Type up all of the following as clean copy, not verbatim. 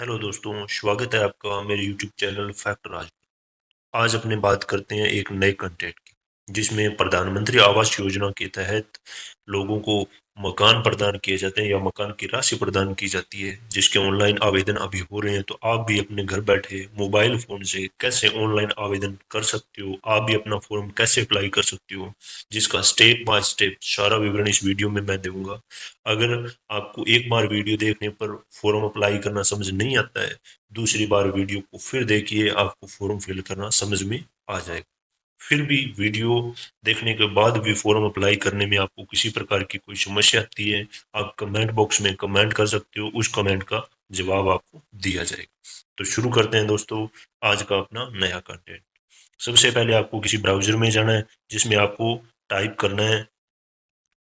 Hello दोस्तों, स्वागत है आपका मेरे यूट्यूब चैनल फैक्ट राज। आज अपने बात करते हैं एक नए कंटेंट की, जिसमें प्रधानमंत्री आवास योजना के तहत लोगों को मकान प्रदान किए जाते हैं या मकान की राशि प्रदान की जाती है, जिसके ऑनलाइन आवेदन अभी हो रहे हैं। तो आप भी अपने घर बैठे मोबाइल फोन से कैसे ऑनलाइन आवेदन कर सकते हो, आप भी अपना फॉर्म कैसे अप्लाई कर सकते हो, जिसका स्टेप बाय स्टेप सारा विवरण इस वीडियो में मैं दूंगा। अगर आपको एक बार वीडियो देखने पर फॉर्म अप्लाई करना समझ नहीं आता है, दूसरी बार वीडियो को फिर देखिए, आपको फॉर्म फिल करना समझ में आ जाएगा। फिर भी वीडियो देखने के बाद भी फॉर्म अप्लाई करने में आपको किसी प्रकार की कोई समस्या आती है, आप कमेंट बॉक्स में कमेंट कर सकते हो, उस कमेंट का जवाब आपको दिया जाएगा। तो शुरू करते हैं दोस्तों आज का अपना नया कंटेंट। सबसे पहले आपको किसी ब्राउजर में जाना है, जिसमें आपको टाइप करना है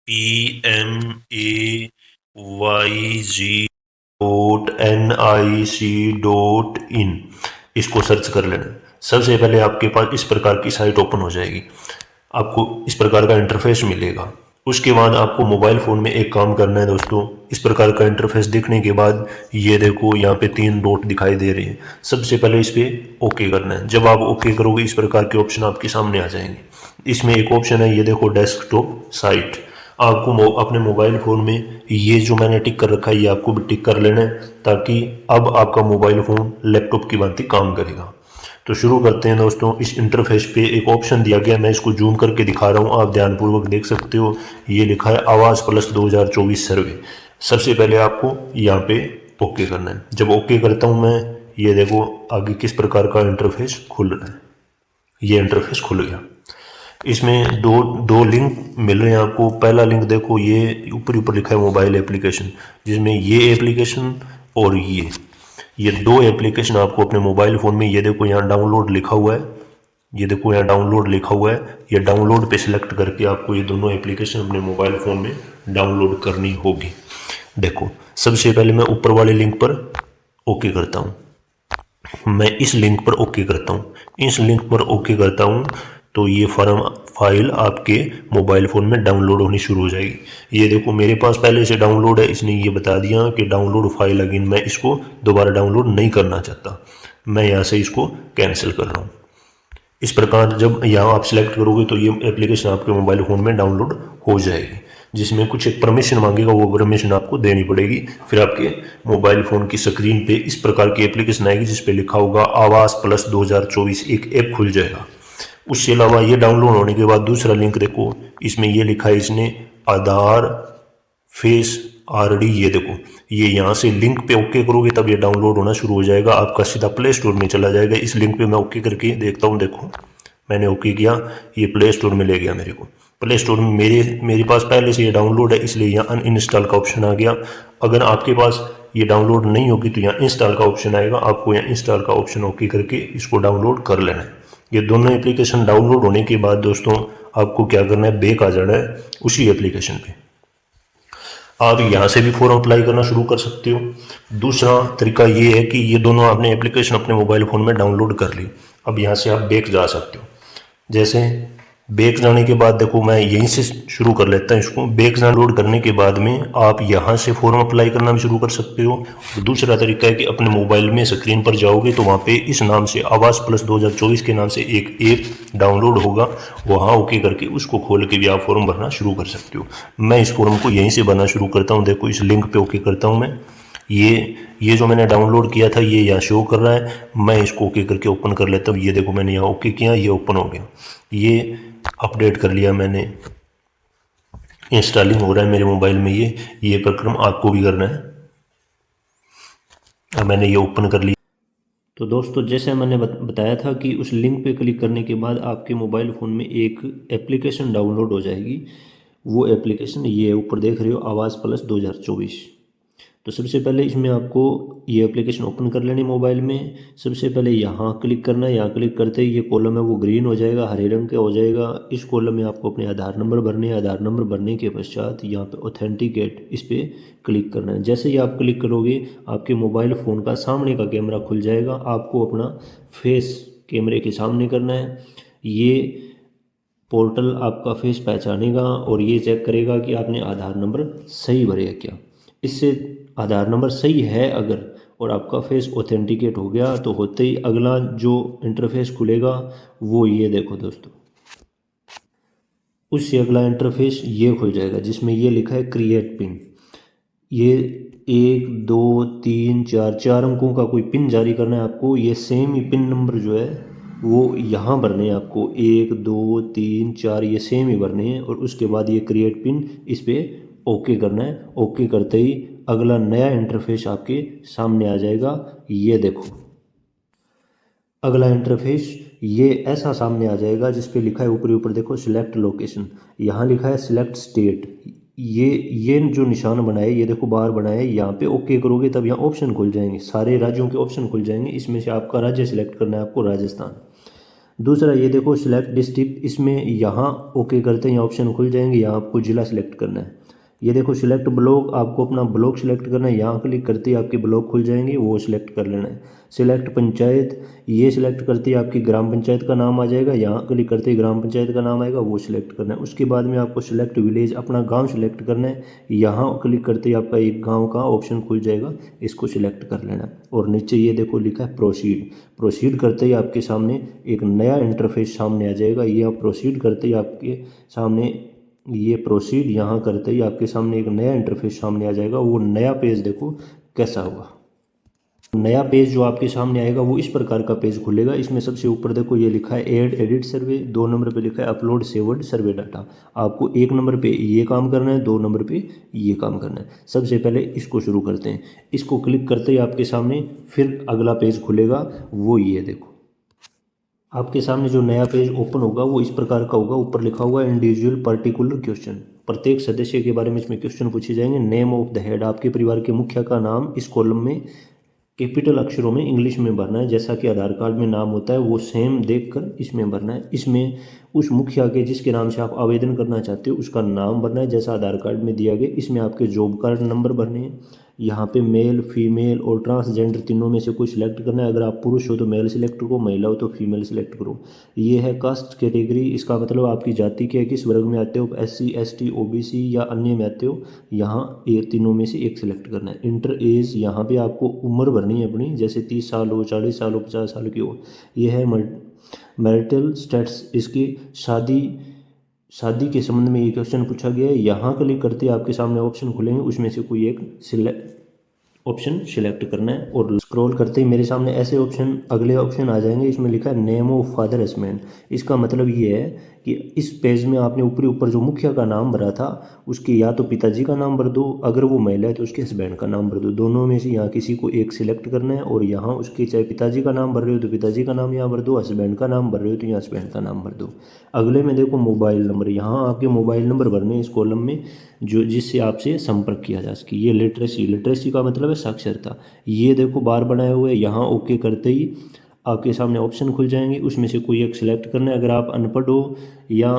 PMAYG.NIC.in। इसको सर्च कर लेना। सबसे पहले आपके पास इस प्रकार की साइट ओपन हो जाएगी, आपको इस प्रकार का इंटरफेस मिलेगा। उसके बाद आपको मोबाइल फ़ोन में एक काम करना है दोस्तों। इस प्रकार का इंटरफेस दिखने के बाद ये देखो यहाँ पे 3 डॉट दिखाई दे रहे हैं, सबसे पहले इस पर ओके करना है। जब आप ओके करोगे इस प्रकार के ऑप्शन आपके सामने आ जाएंगे। इसमें एक ऑप्शन है, ये देखो, डेस्कटॉप साइट। आपको अपने मोबाइल फ़ोन में ये जो मैंने टिक कर रखा है ये आपको भी टिक कर लेना है, ताकि अब आपका मोबाइल फ़ोन लैपटॉप की भांति काम करेगा। तो शुरू करते हैं दोस्तों। इस इंटरफेस पे एक ऑप्शन दिया गया, मैं इसको जूम करके दिखा रहा हूँ, आप ध्यानपूर्वक देख सकते हो। ये लिखा है आवास प्लस 2024 सर्वे। सबसे पहले आपको यहाँ पे ओके करना है। जब ओके करता हूँ मैं, ये देखो आगे किस प्रकार का इंटरफेस खुल रहा है। ये इंटरफेस खुल गया। इसमें दो दो लिंक मिल रहे हैं आपको। पहला लिंक देखो, ये ऊपर ऊपर लिखा है मोबाइल एप्लीकेशन, जिसमें ये एप्लीकेशन और ये दो एप्लीकेशन आपको अपने मोबाइल फ़ोन में, ये देखो यहाँ डाउनलोड लिखा हुआ है, ये देखो यहाँ डाउनलोड लिखा हुआ है। ये डाउनलोड पे सिलेक्ट करके आपको ये दोनों एप्लीकेशन अपने मोबाइल फ़ोन में डाउनलोड करनी होगी। देखो, सबसे पहले मैं ऊपर वाले लिंक पर ओके करता हूँ। मैं इस लिंक पर ओके करता हूँ। इस लिंक पर ओके करता हूँ तो ये फाइल आपके मोबाइल फ़ोन में डाउनलोड होनी शुरू हो जाएगी। ये देखो मेरे पास पहले से डाउनलोड है, इसने ये बता दिया कि डाउनलोड फाइल अगेन। मैं इसको दोबारा डाउनलोड नहीं करना चाहता, मैं यहाँ से इसको कैंसिल कर रहा हूँ। इस प्रकार जब यहाँ आप सिलेक्ट करोगे तो ये एप्लीकेशन आपके मोबाइल फ़ोन में डाउनलोड हो जाएगी, जिसमें कुछ एक परमिशन मांगेगा, वो परमिशन आपको देनी पड़ेगी। फिर आपके मोबाइल फ़ोन की स्क्रीन पे इस प्रकार की एप्लीकेशन आएगी, जिस पे लिखा होगा आवास प्लस 2024, एक ऐप खुल जाएगा। उसके अलावा ये डाउनलोड होने के बाद दूसरा लिंक देखो, इसमें ये लिखा है इसने आधार फेस आरडी। ये देखो, ये यहाँ से लिंक पे ओके करोगे तब ये डाउनलोड होना शुरू हो जाएगा, आपका सीधा प्ले स्टोर में चला जाएगा। इस लिंक पे मैं ओके करके देखता हूँ। देखो मैंने ओके किया, ये प्ले स्टोर में ले गया मेरे को। प्ले स्टोर में मेरे पास पहले से ये डाउनलोड है, इसलिए यहाँ अनइंस्टॉल का ऑप्शन आ गया। अगर आपके पास ये डाउनलोड नहीं होगी तो यहाँ इंस्टॉल का ऑप्शन आएगा, आपको यहाँ इंस्टॉल का ऑप्शन ओके करके इसको डाउनलोड कर लेना है। ये दोनों एप्लीकेशन डाउनलोड होने के बाद दोस्तों आपको क्या करना है, बैक आ जाना है उसी एप्लीकेशन पे। आप यहाँ से भी फॉर्म अप्लाई करना शुरू कर सकते हो। दूसरा तरीका ये है कि ये दोनों आपने एप्लीकेशन अपने मोबाइल फ़ोन में डाउनलोड कर ली, अब यहाँ से आप बैक जा सकते हो। जैसे बैक जाने के बाद देखो, मैं यहीं से शुरू कर लेता हूँ इसको। बैक डाउनलोड करने के बाद में आप यहाँ से फॉर्म अप्लाई करना भी शुरू कर सकते हो। और दूसरा तरीका है कि अपने मोबाइल में स्क्रीन पर जाओगे तो वहाँ पे इस नाम से आवास प्लस 2024 के नाम से एक ऐप डाउनलोड होगा, वहाँ ओके करके उसको खोल के भी आप फॉर्म भरना शुरू कर सकते हो। मैं इस फॉर्म को यहीं से भरना शुरू करता हूँ। देखो इस लिंक पे ओके करता हूँ मैं। ये जो मैंने डाउनलोड किया था ये यहाँ शो कर रहा है, मैं इसको ओके करके ओपन कर लेता हूँ। ये देखो मैंने यहाँ ओके किया, ये ओपन हो गया। ये अपडेट कर लिया मैंने, इंस्टॉलिंग हो रहा है मेरे मोबाइल में। ये प्रक्रम आपको भी करना है। अब मैंने ये ओपन कर लिया। तो दोस्तों जैसे मैंने बताया था कि उस लिंक पे क्लिक करने के बाद आपके मोबाइल फ़ोन में एक एप्लीकेशन डाउनलोड हो जाएगी। वो एप्लीकेशन ये ऊपर देख रहे हो, आवाज़ प्लस 2024। तो सबसे पहले इसमें आपको ये एप्लीकेशन ओपन कर लेनी मोबाइल में। सबसे पहले यहाँ क्लिक करना है। यहाँ क्लिक करते ही ये कॉलम है वो ग्रीन हो जाएगा, हरे रंग का हो जाएगा। इस कॉलम में आपको अपने आधार नंबर भरने हैं। आधार नंबर भरने के पश्चात यहाँ पे ऑथेंटिकेट, इस पर क्लिक करना है। जैसे ही आप क्लिक करोगे आपके मोबाइल फ़ोन का सामने का कैमरा खुल जाएगा। आपको अपना फेस कैमरे के सामने करना है। ये पोर्टल आपका फेस पहचानेगा और ये चेक करेगा कि आपने आधार नंबर सही भरे है क्या। इससे आधार नंबर सही है अगर, और आपका फेस ऑथेंटिकेट हो गया। तो होते ही अगला जो इंटरफेस खुलेगा वो ये देखो दोस्तों, उससे अगला इंटरफेस ये खुल जाएगा जिसमें ये लिखा है क्रिएट पिन। ये 1 2 3 4 अंकों का कोई पिन जारी करना है आपको। ये सेम ही पिन नंबर जो है वो यहाँ भरने हैं आपको, 1 2 3 4 ये सेम ही भरने हैं। और उसके बाद ये क्रिएट पिन, इस पर ओके करना है। ओके करते ही अगला नया इंटरफेस आपके सामने आ जाएगा। ये देखो अगला इंटरफेस ये ऐसा सामने आ जाएगा जिस पे लिखा है ऊपरी ऊपर देखो सिलेक्ट लोकेशन, यहाँ लिखा है सिलेक्ट स्टेट। ये जो निशान बनाए ये देखो बाहर बनाए, यहाँ पे ओके करोगे तब यहाँ ऑप्शन खुल जाएंगे, सारे राज्यों के ऑप्शन खुल जाएंगे। इसमें से आपका राज्य सिलेक्ट करना है आपको, राजस्थान। दूसरा ये देखो सिलेक्ट डिस्ट्रिक्ट, इसमें यहाँ ओके करते हैं ऑप्शन खुल जाएंगे, यहाँ आपको जिला सिलेक्ट करना है। ये देखो सिलेक्ट ब्लॉक, आपको अपना ब्लॉक सिलेक्ट करना है, यहाँ क्लिक करते ही आपके ब्लॉक खुल जाएंगे, वो सिलेक्ट कर लेना है। सिलेक्ट पंचायत, ये सिलेक्ट करते ही आपकी ग्राम पंचायत का नाम आ जाएगा, यहाँ क्लिक करते ही ग्राम पंचायत का नाम आएगा, वो सिलेक्ट करना है। उसके बाद में आपको सिलेक्ट विलेज, अपना गांव सिलेक्ट करना है, यहाँ क्लिक करते ही आपका एक गांव का ऑप्शन खुल जाएगा, इसको सिलेक्ट कर लेना है। और नीचे ये देखो लिखा है प्रोसीड, प्रोसीड करते ही आपके सामने एक नया इंटरफेस सामने आ जाएगा। ये आप प्रोसीड करते ही आपके सामने, ये प्रोसीड यहाँ करते ही आपके सामने एक नया इंटरफेस सामने आ जाएगा। वो नया पेज देखो कैसा होगा। नया पेज जो आपके सामने आएगा वो इस प्रकार का पेज खुलेगा। इसमें सबसे ऊपर देखो ये लिखा है ऐड एडिट सर्वे, 2 नंबर पे लिखा है अपलोड सेव्ड सर्वे डाटा। आपको 1 नंबर पे ये काम करना है, 2 नंबर पे ये काम करना है। सबसे पहले इसको शुरू करते हैं। इसको क्लिक करते ही आपके सामने फिर अगला पेज खुलेगा, वो ये देखो आपके सामने जो नया पेज ओपन होगा वो इस प्रकार का होगा। ऊपर लिखा हुआ इंडिविजुअल पर्टिकुलर क्वेश्चन, प्रत्येक सदस्य के बारे में इसमें क्वेश्चन पूछे जाएंगे। नेम ऑफ द हेड, आपके परिवार के मुखिया का नाम इस कॉलम में कैपिटल अक्षरों में इंग्लिश में भरना है, जैसा कि आधार कार्ड में नाम होता है वो सेम देखकर इसमें भरना है। इसमें उस मुखिया के जिसके नाम से आप आवेदन करना चाहते हो उसका नाम भरना है जैसा आधार कार्ड में दिया गया। इसमें आपके जॉब कार्ड नंबर भरने हैं। यहाँ पे मेल फीमेल और ट्रांसजेंडर तीनों में से कोई सिलेक्ट करना है। अगर आप पुरुष हो तो मेल सिलेक्ट करो, महिला हो तो फीमेल सिलेक्ट करो। ये है कास्ट कैटेगरी, इसका मतलब आपकी जाति क्या है, किस वर्ग में आते हो, SC ST OBC या अन्य में आते हो। यहाँ ये तीनों में से एक सिलेक्ट करना है। इंटर एज, यहाँ पे आपको उम्र भरनी है अपनी, जैसे 30 साल हो, 40 साल हो, 50 साल की हो। यह है मैरिटल स्टेटस, इसकी शादी के संबंध में ये क्वेश्चन पूछा गया है। यहाँ क्लिक करते आपके सामने ऑप्शन खुलेंगे, उसमें से कोई एक ऑप्शन सिलेक्ट करना है। और स्क्रॉल करते ही मेरे सामने ऐसे ऑप्शन, अगले ऑप्शन आ जाएंगे। इसमें लिखा है नेम ऑफ फादर हस्बैंड। इसका मतलब ये है कि इस पेज में आपने ऊपरी ऊपर जो मुखिया का नाम भरा था उसके या तो पिताजी का नाम भर दो, अगर वो महिला है तो उसके हस्बैंड का नाम भर दो। दोनों में से यहाँ किसी को एक सिलेक्ट करना है। और यहाँ उसके चाहे पिताजी का नाम भर रहे हो तो पिताजी का नाम यहाँ भर दो, हस्बैंड का नाम भर रहे हो तो यहाँ हस्बैंड का नाम भर दो। अगले में देखो मोबाइल नंबर, यहाँ आपके मोबाइल नंबर भरने इस कॉलम में जो जिससे आपसे संपर्क किया जा सके। ये लिटरेसी, लिटरेसी का मतलब है साक्षरता। ये देखो बार बनाए हुए, यहाँ ओके करते ही आपके सामने ऑप्शन खुल जाएंगे, उसमें से कोई एक सिलेक्ट करना है। अगर आप अनपढ़ हो या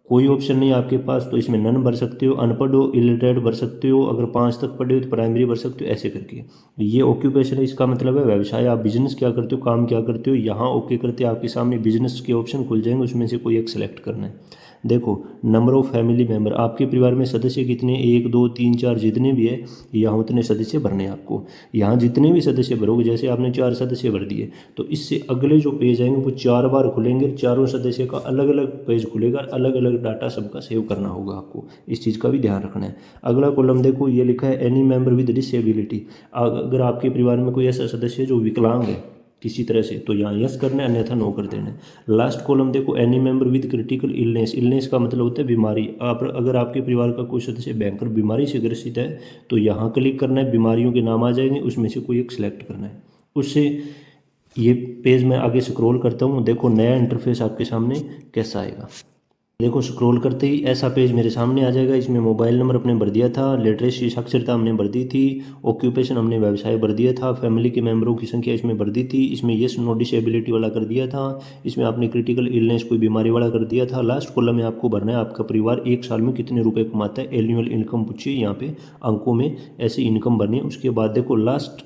कोई ऑप्शन नहीं आपके पास तो इसमें नन भर सकते हो, अनपढ़ हो इलिटरेट भर सकते हो, अगर 5 तक पढ़े हो तो प्राइमरी भर सकते हो, ऐसे करके। ये ऑक्यूपेशन है, इसका मतलब है व्यवसाय, आप बिजनेस क्या करते हो, काम क्या करते हो। यहाँ ओके करते आपके सामने बिजनेस के ऑप्शन खुल जाएंगे, उसमें से कोई एक सिलेक्ट करना है। देखो नंबर ऑफ फैमिली मेंबर, आपके परिवार में सदस्य कितने, 1 2 3 4 जितने भी है यहाँ उतने सदस्य भरने हैं आपको। यहाँ जितने भी सदस्य भरोगे, जैसे आपने 4 सदस्य भर दिए तो इससे अगले जो पेज आएंगे वो 4 बार खुलेंगे, चारों सदस्य का अलग अलग पेज खुलेगा, अलग अलग डाटा सबका सेव करना होगा आपको, इस चीज़ का भी ध्यान रखना है। अगला कॉलम देखो ये लिखा है एनी मेंबर विद डिसेबिलिटी, अगर आपके परिवार में कोई ऐसा सदस्य है जो विकलांग है किसी तरह से तो यहाँ यस करना है, अन्यथा नो कर देना है। लास्ट कॉलम देखो any member with critical illness, illness का मतलब होता है बीमारी। आप अगर आपके परिवार का कोई सदस्य भयंकर बीमारी से ग्रसित है तो यहाँ क्लिक करना है, बीमारियों के नाम आ जाएंगे, उसमें से कोई एक सिलेक्ट करना है। उससे ये पेज में आगे स्क्रॉल करता हूँ, देखो नया इंटरफेस आपके सामने कैसा आएगा। देखो स्क्रॉल करते ही ऐसा पेज मेरे सामने आ जाएगा। इसमें मोबाइल नंबर अपने भर दिया था, लिटरेसी साक्षरता हमने भर दी थी, ऑक्यूपेशन हमने व्यवसाय भर दिया था, फैमिली के मेंबरों की संख्या इसमें भर दी थी, इसमें येस नो डिसेबिलिटी वाला कर दिया था, इसमें आपने क्रिटिकल इलनेस कोई बीमारी वाला कर दिया था। लास्ट कॉलम में आपको भरना है आपका परिवार 1 साल में कितने रुपये कमाता है, एनुअल इनकम पूछिए, यहाँ पे अंकों में ऐसी इनकम भरनी है। उसके बाद देखो लास्ट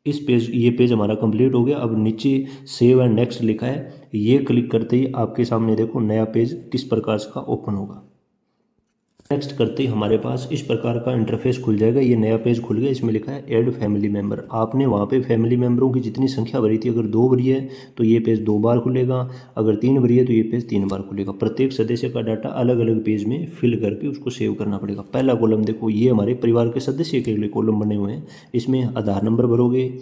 इस पेज, ये पेज हमारा कंप्लीट हो गया। अब नीचे सेव एंड नेक्स्ट लिखा है, ये क्लिक करते ही आपके सामने देखो नया पेज किस प्रकार का ओपन होगा। नेक्स्ट करते ही हमारे पास इस प्रकार का इंटरफेस खुल जाएगा। ये नया पेज खुल गया, इसमें लिखा है ऐड फैमिली मेम्बर। आपने वहाँ पे फैमिली मेम्बरों की जितनी संख्या भरी थी, अगर 2 भरी है तो ये पेज 2 बार खुलेगा, अगर 3 भरी है तो ये पेज 3 बार खुलेगा। प्रत्येक सदस्य का डाटा अलग अलग पेज में फिल करके उसको सेव करना पड़ेगा। पहला कॉलम देखो, ये हमारे परिवार के सदस्य के लिए कॉलम बने हुए हैं। इसमें आधार नंबर भरोगे,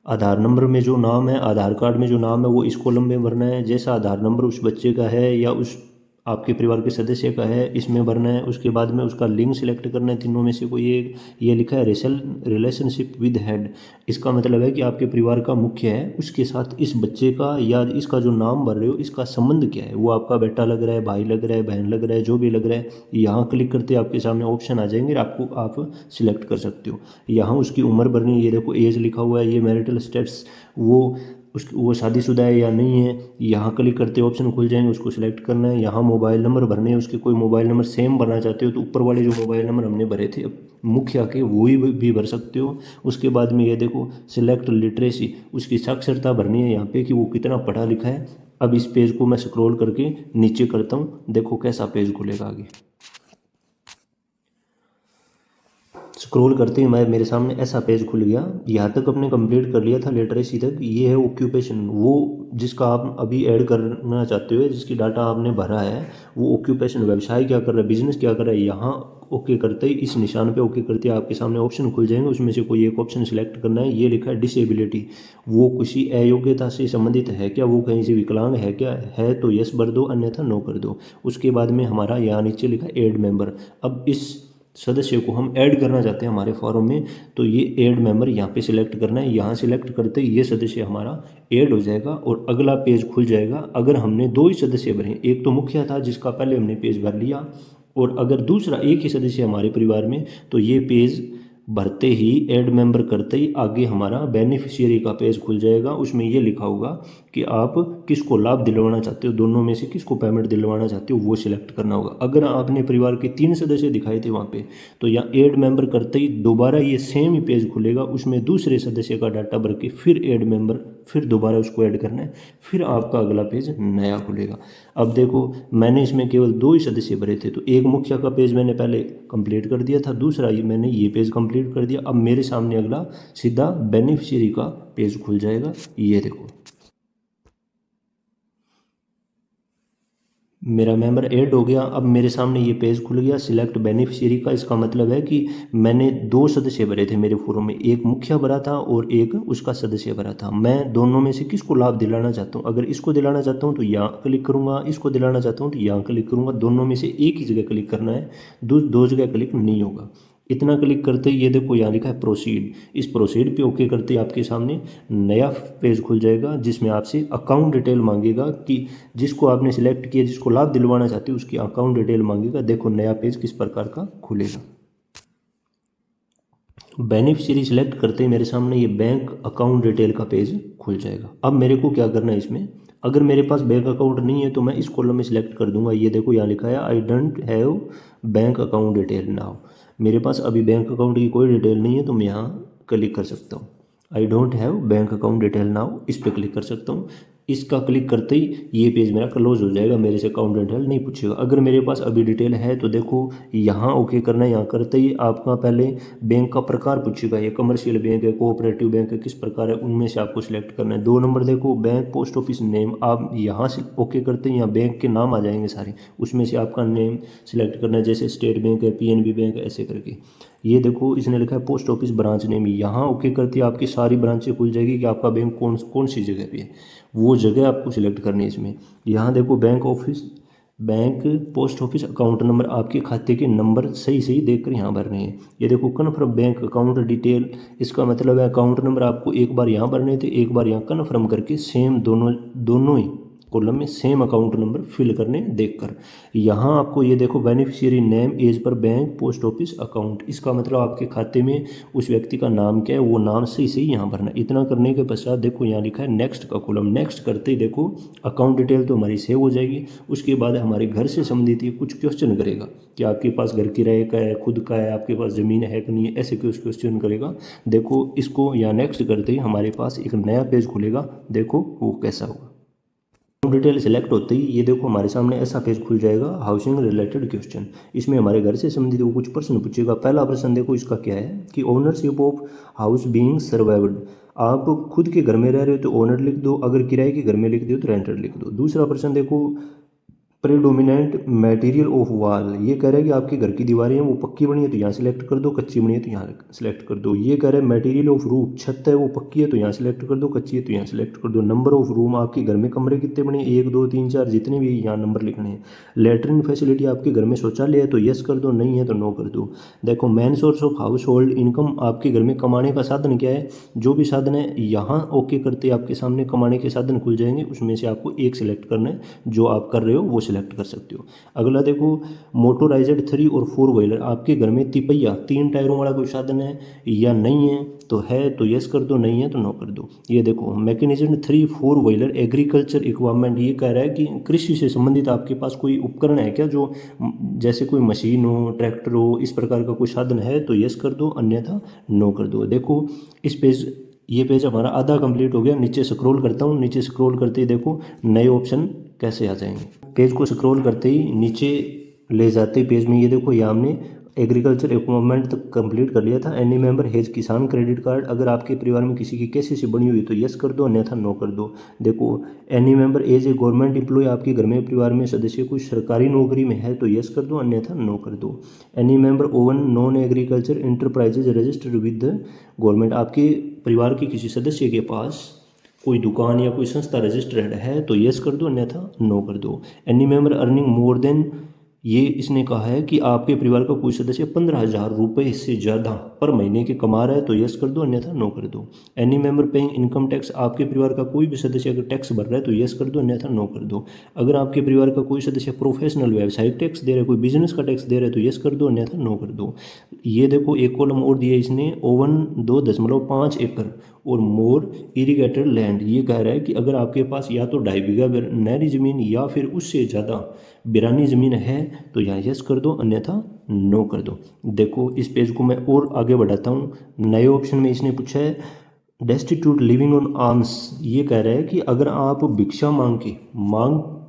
आधार नंबर में जो नाम है, आधार कार्ड में जो नाम है वो इस कॉलम में भरना है। जैसा आधार नंबर उस बच्चे का है या उस आपके परिवार के सदस्य का है, इसमें भरना है। उसके बाद में उसका लिंग सिलेक्ट करना है, तीनों में से कोई एक। ये लिखा है रिलेशनशिप विद हेड। इसका मतलब है कि आपके परिवार का मुख्य है, उसके साथ इस बच्चे का या इसका जो नाम भर रहे हो इसका संबंध क्या है। वो आपका बेटा लग रहा है, भाई लग रहा है, बहन लग रहा है, जो भी लग रहा है। यहाँ क्लिक करते आपके सामने ऑप्शन आ जाएंगे, आप सिलेक्ट कर सकते हो। यहाँ उसकी उम्र भरनी है, ये देखो एज लिखा हुआ है। ये मैरिटल स्टेटस, वो शादीशुदा है या नहीं है। यहाँ क्लिक करते ऑप्शन खुल जाएंगे, उसको सिलेक्ट करना है। यहाँ मोबाइल नंबर भरने हैं, उसके कोई मोबाइल नंबर सेम भरना चाहते हो तो ऊपर वाले जो मोबाइल नंबर हमने भरे थे मुखिया के, वो भी भर सकते हो। उसके बाद में ये देखो सिलेक्ट लिटरेसी, उसकी साक्षरता भरनी है यहाँ पे कि वो कितना पढ़ा लिखा है। अब इस पेज को मैं स्क्रॉल करके नीचे करता हूँ, देखो कैसा पेज खुलेगा आगे। स्क्रॉल करते ही मेरे सामने ऐसा पेज खुल गया। यहाँ तक अपने कंप्लीट कर लिया था लिटरेसी तक। ये है ऑक्यूपेशन, वो जिसका आप अभी ऐड करना चाहते हो, जिसकी डाटा आपने भरा है, वो ऑक्यूपेशन, व्यवसाय क्या कर रहा है, बिजनेस क्या कर रहा है। यहाँ ओके करते ही, इस निशान पे ओके करते ही आपके सामने ऑप्शन खुल जाएंगे, उसमें से कोई एक ऑप्शन सिलेक्ट करना है। ये लिखा है डिसेबिलिटी, वो किसी अयोग्यता से संबंधित है क्या, वो कहीं से विकलांग है क्या, है तो यस भर दो, अन्यथा नो कर दो। उसके बाद में हमारा यहाँ नीचे लिखा है ऐड मेंबर। अब इस सदस्य को हम ऐड करना चाहते हैं हमारे फॉर्म में, तो ये ऐड मेंबर यहाँ पे सिलेक्ट करना है। यहाँ सिलेक्ट करते ही ये सदस्य हमारा ऐड हो जाएगा और अगला पेज खुल जाएगा। अगर हमने 2 ही सदस्य भरे, एक तो मुखिया था जिसका पहले हमने पेज भर लिया, और अगर दूसरा एक ही सदस्य हमारे परिवार में, तो ये पेज भरते ही, ऐड मेंबर करते ही आगे हमारा बेनिफिशियरी का पेज खुल जाएगा। उसमें ये लिखा होगा कि आप किसको लाभ दिलवाना चाहते हो, दोनों में से किसको पेमेंट दिलवाना चाहते हो, वो सिलेक्ट करना होगा। अगर आपने परिवार के 3 सदस्य दिखाए थे वहाँ पे, तो यहाँ ऐड मेंबर करते ही दोबारा ये सेम ही पेज खुलेगा। उसमें दूसरे सदस्य का डाटा भर के फिर ऐड मेंबर, फिर दोबारा उसको ऐड करना है, फिर आपका अगला पेज नया खुलेगा। अब देखो मैंने इसमें केवल 2 ही सदस्य भरे थे, तो एक मुखिया का पेज मैंने पहले कंप्लीट कर दिया था, दूसरा मैंने ये पेज कंप्लीट कर दिया। अब मेरे सामने अगला सीधा बेनिफिशियरी का पेज खुल जाएगा। ये देखो मेरा मेंबर ऐड हो गया। अब मेरे सामने ये पेज खुल गया सिलेक्ट बेनिफिशियरी का। इसका मतलब है कि मैंने 2 सदस्य भरे थे मेरे फॉर्म में, एक मुखिया भरा था और एक उसका सदस्य भरा था। मैं दोनों में से किसको लाभ दिलाना चाहता हूँ, अगर इसको दिलाना चाहता हूँ तो यहाँ क्लिक करूँगा, इसको दिलाना चाहता हूँ तो यहाँ क्लिक करूँगा। दोनों में से एक ही जगह क्लिक करना है, 2 जगह क्लिक नहीं होगा। इतना क्लिक करते ही ये देखो यहाँ लिखा है प्रोसीड। इस प्रोसीड पे ओके करते ही आपके सामने नया पेज खुल जाएगा, जिसमें आपसे अकाउंट डिटेल मांगेगा कि जिसको आपने सिलेक्ट किया, जिसको लाभ दिलवाना चाहते हो, उसकी अकाउंट डिटेल मांगेगा। देखो नया पेज किस प्रकार का खुलेगा। बेनिफिशियरी सिलेक्ट करते ही मेरे सामने ये बैंक अकाउंट डिटेल का पेज खुल जाएगा। अब मेरे को क्या करना है इसमें, अगर मेरे पास बैंक अकाउंट नहीं है तो मैं इस कॉलम में सिलेक्ट कर दूंगा। ये देखो यहाँ लिखा है I don't have bank account detail now. मेरे पास अभी बैंक अकाउंट की कोई डिटेल नहीं है, तो मैं यहाँ क्लिक कर सकता हूँ। I don't have bank account detail now, इस पर क्लिक कर सकता हूँ। इसका क्लिक करते ही ये पेज मेरा क्लोज हो जाएगा, मेरे से अकाउंट डिटेल नहीं पूछेगा। अगर मेरे पास अभी डिटेल है तो देखो यहाँ ओके करना है। यहाँ करते ही आपका पहले बैंक का प्रकार पूछेगा, ये कमर्शियल बैंक है, कोऑपरेटिव बैंक है, किस प्रकार है, उनमें से आपको सिलेक्ट करना है। 2 नंबर देखो बैंक पोस्ट ऑफिस नेम, आप यहाँ से ओके करते हैं यहाँ बैंक के नाम आ जाएंगे सारे, उसमें से आपका नेम सिलेक्ट करना है, जैसे स्टेट बैंक है, पीएनबी बैंक है, ऐसे करके। ये देखो इसने लिखा है पोस्ट ऑफिस ब्रांच नेम, यहाँ ओके करती है आपकी सारी ब्रांचें खुल जाएगी कि आपका बैंक कौन सी जगह पे है, वो जगह आपको सिलेक्ट करनी है इसमें। यहाँ देखो bank post office account number, आपके खाते के नंबर सही देखकर यहाँ भरने हैं। ये देखो कन्फर्म बैंक अकाउंट डिटेल, इसका मतलब है अकाउंट नंबर आपको एक बार यहाँ भरने थे, एक बार यहाँ कन्फर्म करके सेम दोनों ही कॉलम में सेम अकाउंट नंबर फिल करने देखकर। यहाँ आपको ये देखो beneficiary name as per bank post office account, इसका मतलब आपके खाते में उस व्यक्ति का नाम क्या है, वो नाम सही यहाँ भरना। इतना करने के पश्चात देखो यहाँ लिखा है नेक्स्ट का कॉलम। नेक्स्ट करते ही देखो अकाउंट डिटेल तो हमारी सेव हो जाएगी। उसके बाद हमारे घर से संबंधित ये कुछ क्वेश्चन करेगा कि आपके पास घर किराए का है, खुद का है, आपके पास ज़मीन है कि नहीं है, ऐसे कुछ क्वेश्चन करेगा। देखो इसको यहाँ नेक्स्ट करते ही हमारे पास एक नया पेज खुलेगा, देखो वो कैसा होगा। डिटेल सेलेक्ट होते ही ये देखो हमारे सामने ऐसा पेज खुल जाएगा, हाउसिंग रिलेटेड क्वेश्चन। इसमें हमारे घर से संबंधित वो कुछ प्रश्न पूछेगा। पहला प्रश्न देखो इसका क्या है कि ownership of house being survived. आप खुद के घर में रह रहे हो तो ओनर लिख दो, अगर किराए के घर में लिख दो तो रेंटेड लिख दो। दूसरा प्रश्न देखो प्रेडोमिनेंट मटेरियल ऑफ वॉल, ये कह रहा है कि आपके घर की दीवारें हैं वो पक्की बनी है तो यहाँ सेलेक्ट कर दो, कच्ची बनी है तो यहाँ सेलेक्ट कर दो। ये कह रहा है मटेरियल ऑफ रूफ, छत है वो पक्की है तो यहाँ सेलेक्ट कर दो, कच्ची है तो यहाँ सेलेक्ट कर दो। नंबर ऑफ रूम, आपके घर में कमरे कितने बने, 1 2 3 4 जितने भी यहाँ नंबर लिखने हैं। लेटरिन फैसिलिटी, आपके घर में शौचालय है तो यस कर दो, नहीं है तो नो कर दो। देखो main source of house hold income, आपके घर में कमाने का साधन क्या है, जो भी साधन है यहाँ ओके करते आपके सामने कमाने के साधन खुल जाएंगे, उसमें से आपको एक सिलेक्ट करना है, जो आप कर रहे हो वो सिलेक्ट कर सकते हो। अगला देखो मोटोराइज्ड 3 और 4 व्हीलर, आपके घर में तिपैया 3 टायरों वाला कोई साधन है या नहीं है, तो है तो यस कर दो, नहीं है तो नो कर दो। ये देखो मैकेनिज्ड 3 4 व्हीलर एग्रीकल्चर इक्विपमेंट, ये कह रहा है कि कृषि से संबंधित आपके पास कोई उपकरण है क्या, जो जैसे कोई मशीन हो, ट्रैक्टर हो, इस प्रकार का कोई साधन है तो यस कर दो, अन्यथा नो कर दो। देखो इस पेज, ये पेज हमारा आधा कंप्लीट हो गया। नीचे स्क्रॉल करता हूँ, नीचे स्क्रॉल करते ही देखो नए ऑप्शन कैसे आ जाएंगे। पेज को स्क्रॉल करते ही नीचे ले जाते ही पेज में ये देखो यहाँ हमने एग्रीकल्चर इक्विपमेंट तक कंप्लीट कर लिया था। एनी मेंबर हैज किसान क्रेडिट कार्ड, अगर आपके परिवार में किसी की केसीसी बनी हुई तो यस कर दो, अन्यथा नो कर दो। देखो any member as a government employ, आपके घर में परिवार में सदस्य कोई सरकारी नौकरी में है तो यस कर दो, अन्यथा नो कर दो। Any member oven non agriculture enterprises registered with government, आपके परिवार के किसी सदस्य के पास कोई दुकान या कोई संस्था रजिस्टर्ड है तो यस कर दो, अन्यथा नो कर दो। Any member earning more than, ये इसने कहा है कि आपके परिवार का कोई सदस्य 15,000 रुपये से ज़्यादा पर महीने के कमा रहा है तो यस कर दो, अन्यथा नो कर दो। Any member paying income tax, आपके परिवार का कोई भी सदस्य अगर टैक्स भर रहा है तो यस कर दो, अन्यथा नो कर दो। अगर आपके परिवार का कोई सदस्य प्रोफेशनल व्यावसायिक टैक्स दे रहा है, कोई बिजनेस का टैक्स दे रहा है तो यस कर दो, अन्यथा नो कर दो। ये देखो एक कॉलम और दिया इसने, ओवन 2.5 एकड़ और मोर इरीगेटेड लैंड, ये कह रहा है कि अगर आपके पास या तो 2.5 बीघा नहरी ज़मीन या फिर उससे ज़्यादा बिरानी ज़मीन है तो यहाँ यस कर दो, अन्यथा नो कर दो। देखो इस पेज को मैं और आगे बढ़ाता हूँ। नए ऑप्शन में इसने पूछा है डेस्टिट्यूट लिविंग ऑन आर्म्स, ये कह रहा है कि अगर आप भिक्षा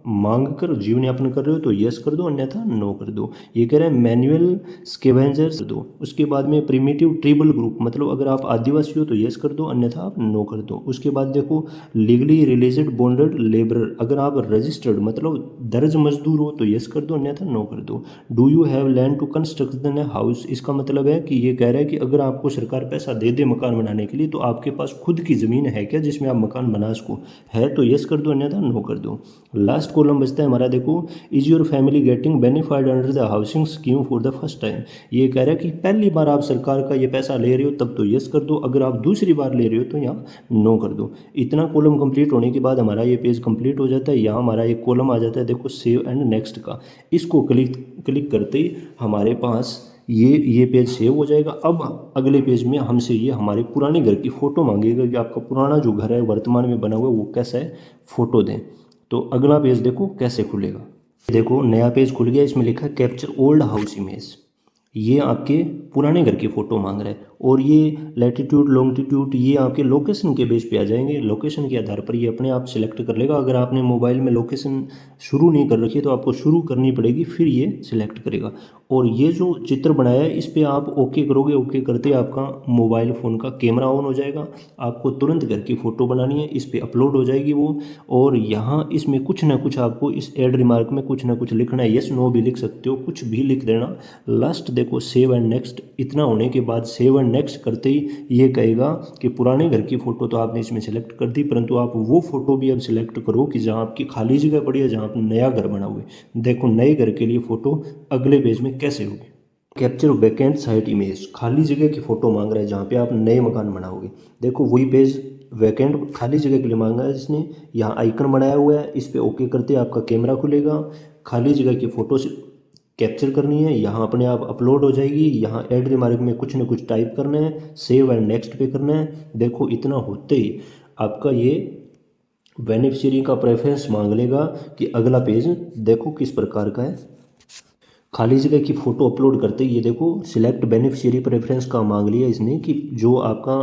मांग कर जीवन यापन कर रहे हो तो यस कर दो, अन्यथा नो कर दो। ये कह रहे हैं मैनुअल स्केवेंजर्स दो। उसके बाद में प्रिमिटिव ट्रिबल ग्रुप, मतलब अगर आप आदिवासी हो तो यस कर दो, अन्यथा आप नो कर दो। उसके बाद देखो लीगली रिलीजेड बॉन्डेड लेबरर, अगर आप रजिस्टर्ड मतलब दर्ज मजदूर हो तो यस कर दो, अन्यथा नो कर दो। Do you have land to construct a house, इसका मतलब है कि ये कह रहा है कि अगर आपको सरकार पैसा दे दे मकान बनाने के लिए तो आपके पास खुद की ज़मीन है क्या जिसमें आप मकान बना सको, है तो यस कर दो, अन्यथा नो कर दो। लास्ट कॉलम बचता है हमारा, देखो is your family getting benefited under the housing scheme for the first time, ये कह रहा है कि पहली बार आप सरकार का ये पैसा ले रहे हो तब तो यस कर दो, अगर आप दूसरी बार ले रहे हो तो यहाँ नो कर दो। इतना कॉलम कंप्लीट होने के बाद हमारा ये पेज कंप्लीट हो जाता है। यहाँ हमारा एक कॉलम आ जाता है देखो सेव एंड नेक्स्ट का, इसको क्लिक करते ही हमारे पास ये पेज सेव हो जाएगा। अब अगले पेज में हमसे ये हमारे पुराने घर की फ़ोटो मांगेगा कि आपका पुराना जो घर है वर्तमान में बना हुआ है वो कैसा है, फ़ोटो दें। तो अगला पेज देखो कैसे खुलेगा। देखो नया पेज खुल गया, इसमें लिखा है कैप्चर ओल्ड हाउस इमेज, ये आपके पुराने घर की फ़ोटो मांग रहा है। और ये लैटिट्यूड लॉन्गिट्यूड ये आपके लोकेशन के बेस पे आ जाएंगे, लोकेशन के आधार पर ये अपने आप सिलेक्ट कर लेगा। अगर आपने मोबाइल में लोकेशन शुरू नहीं कर रखी है तो आपको शुरू करनी पड़ेगी, फिर ये सिलेक्ट करेगा। और ये जो चित्र बनाया है इस पर आप ओके करोगे, ओके करते आपका मोबाइल फ़ोन का कैमरा ऑन हो जाएगा। आपको तुरंत घर की फ़ोटो बनानी है, इस पर अपलोड हो जाएगी वो। और यहाँ इसमें कुछ ना कुछ आपको इस एड रिमार्क में कुछ ना कुछ लिखना है, यस नो भी लिख सकते हो, कुछ भी लिख देना। लास्ट देखो सेव एंड नेक्स्ट, इतना होने के बाद सेव एंड नेक्स्ट करते ही ये कहेगा कि पुराने घर की फ़ोटो तो आपने इसमें सेलेक्ट कर दी, परंतु आप वो फ़ोटो भी अब सिलेक्ट करो कि जहाँ आपकी खाली जगह पड़ी है, जहाँ आप नया घर बना हुआ है। देखो नए घर के लिए फ़ोटो अगले पेज में कैसे होगी। कैप्चर वैकेंट साइट इमेज, खाली जगह की फ़ोटो मांग रहा है जहाँ पे आप नए मकान बनाओगे। देखो वही पेज वैकेंट खाली जगह के लिए मांगा है जिसने, यहाँ आइकन बनाया हुआ है, इस पर ओके करते आपका कैमरा खुलेगा। खाली जगह की फ़ोटो कैप्चर करनी है, यहाँ अपने आप अपलोड हो जाएगी। यहाँ एड रिमार्क में कुछ ना कुछ टाइप करना है, सेव एंड नेक्स्ट पे करना है। देखो इतना होते ही आपका ये बेनिफिशियरी का प्रेफरेंस मांग लेगा कि अगला पेज देखो किस प्रकार का है। खाली जगह की फ़ोटो अपलोड करते ही ये देखो सिलेक्ट बेनिफिशियरी प्रेफरेंस का मांग लिया इसने कि जो आपका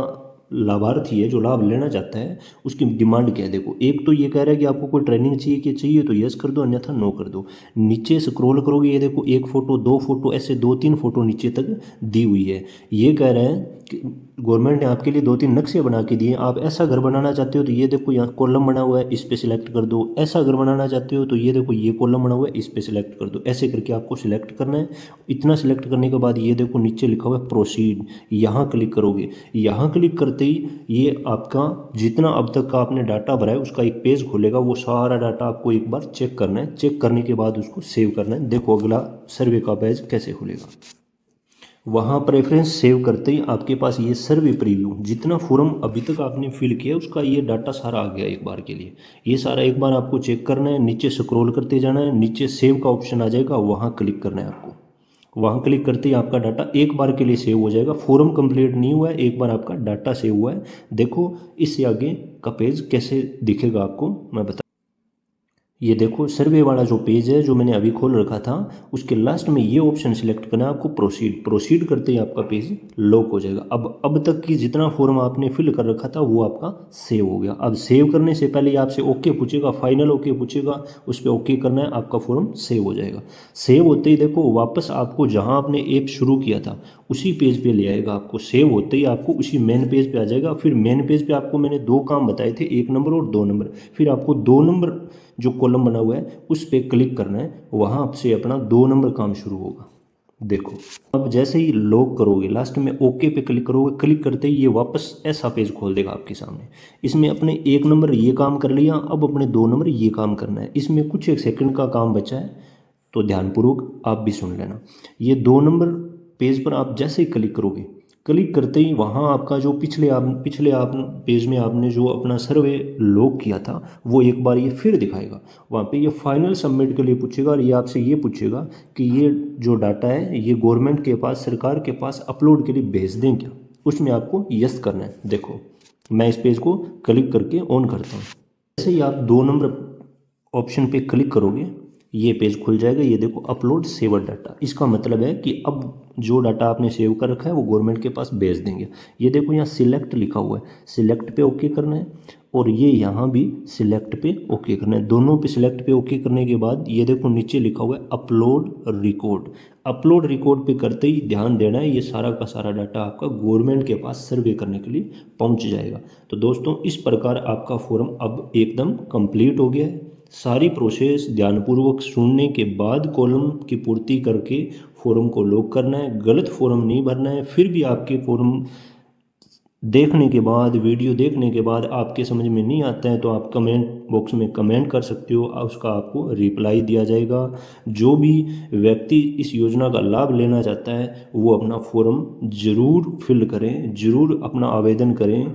लाभार्थी है जो लाभ लेना चाहता है उसकी डिमांड क्या है। देखो, एक तो ये कह रहा है कि आपको कोई ट्रेनिंग चाहिए, कि चाहिए तो यस कर दो, अन्यथा नो कर दो। नीचे स्क्रॉल करोगे, ये देखो 1 फोटो 2 फोटो ऐसे 2-3 फोटो नीचे तक दी हुई है। ये कह रहे हैं कि गवर्नमेंट ने आपके लिए 2-3 नक्शे बना के दिए। आप ऐसा घर बनाना चाहते हो तो ये देखो यहाँ कॉलम बना हुआ है, इस पे सिलेक्ट कर दो। ऐसा घर बनाना चाहते हो तो ये देखो ये कॉलम बना हुआ है, इस पे सिलेक्ट कर दो। ऐसे करके आपको सिलेक्ट करना है। इतना सिलेक्ट करने के बाद ये देखो नीचे लिखा हुआ है प्रोसीड, यहाँ क्लिक करोगे। यहाँ क्लिक करते ही ये आपका जितना अब तक का आपने डाटा भरा है उसका एक पेज खुलेगा। वो सारा डाटा आपको एक बार चेक करना है। चेक करने के बाद उसको सेव करना है। देखो अगला सर्वे का पेज कैसे खुलेगा। वहाँ प्रेफरेंस सेव करते ही आपके पास ये सर्वे प्रीव्यू, जितना फॉर्म अभी तक आपने फिल किया उसका ये डाटा सारा आ गया एक बार के लिए। ये सारा एक बार आपको चेक करना है। नीचे स्क्रॉल करते जाना है, नीचे सेव का ऑप्शन आ जाएगा, वहाँ क्लिक करना है आपको। वहाँ क्लिक करते ही आपका डाटा एक बार के लिए सेव हो जाएगा। फॉर्म कंप्लीट नहीं हुआ है, एक बार आपका डाटा सेव हुआ है। देखो इससे आगे का पेज कैसे दिखेगा आपको मैं बता। ये देखो सर्वे वाला जो पेज है जो मैंने अभी खोल रखा था, उसके लास्ट में ये ऑप्शन सिलेक्ट करना है आपको, प्रोसीड। प्रोसीड करते ही आपका पेज लॉक हो जाएगा। अब तक की जितना फॉर्म आपने फिल कर रखा था वो आपका सेव हो गया। अब सेव करने से पहले आपसे ओके पूछेगा, फाइनल ओके पूछेगा, उस पर ओके करना है, आपका फॉर्म सेव हो जाएगा। सेव होते ही देखो वापस आपको जहाँ आपने ऐप शुरू किया था उसी पेज पे ले आएगा आपको। सेव होते ही आपको उसी मेन पेज पे आ जाएगा। फिर मेन पेज पे आपको मैंने 2 काम बताए थे, 1 नंबर और 2 नंबर। फिर आपको 2 नंबर जो कॉलम बना हुआ है उस पर क्लिक करना है, वहाँ आपसे अपना 2 नंबर काम शुरू होगा। देखो अब जैसे ही लॉक करोगे लास्ट में ओके पे क्लिक करोगे, क्लिक करते ही ये वापस ऐसा पेज खोल देगा आपके सामने। इसमें अपने 1 नंबर ये काम कर लिया, अब अपने 2 नंबर ये काम करना है। इसमें कुछ 1 सेकंड का काम बचा है तो ध्यानपूर्वक आप भी सुन लेना। ये 2 नंबर पेज पर आप जैसे ही क्लिक करोगे, क्लिक करते ही वहाँ आपका जो पिछले आप पेज में आपने जो अपना सर्वे लॉक किया था वो एक बार ये फिर दिखाएगा। वहाँ पे ये फाइनल सबमिट के लिए पूछेगा और ये आपसे ये पूछेगा कि ये जो डाटा है ये गवर्नमेंट के पास, सरकार के पास अपलोड के लिए भेज दें क्या। उसमें आपको यस करना है। देखो मैं इस पेज को क्लिक करके ऑन करता हूँ। जैसे ही आप 2 नंबर ऑप्शन पे क्लिक करोगे ये पेज खुल जाएगा। ये देखो अपलोड सेवर डाटा, इसका मतलब है कि अब जो डाटा आपने सेव कर रखा है वो गवर्नमेंट के पास भेज देंगे। ये देखो यहाँ सिलेक्ट लिखा हुआ है, सिलेक्ट पे ओके करना है और ये यहाँ भी सिलेक्ट पे ओके करना है। दोनों पे सिलेक्ट पे ओके करने के बाद ये देखो नीचे लिखा हुआ है अपलोड रिकॉर्ड। अपलोड रिकॉर्ड पे करते ही ध्यान देना है ये सारा का सारा डाटा आपका गवर्नमेंट के पास सर्वे करने के लिए पहुँच जाएगा। तो दोस्तों इस प्रकार आपका फॉर्म अब एकदम कंप्लीट हो गया है। सारी प्रोसेस ध्यानपूर्वक सुनने के बाद कॉलम की पूर्ति करके फॉर्म को लॉक करना है। गलत फॉर्म नहीं भरना है। फिर भी आपके फॉर्म देखने के बाद, वीडियो देखने के बाद आपके समझ में नहीं आता है तो आप कमेंट बॉक्स में कमेंट कर सकते हो, उसका आपको रिप्लाई दिया जाएगा। जो भी व्यक्ति इस योजना का लाभ लेना चाहता है वो अपना फॉर्म ज़रूर फिल करें, ज़रूर अपना आवेदन करें।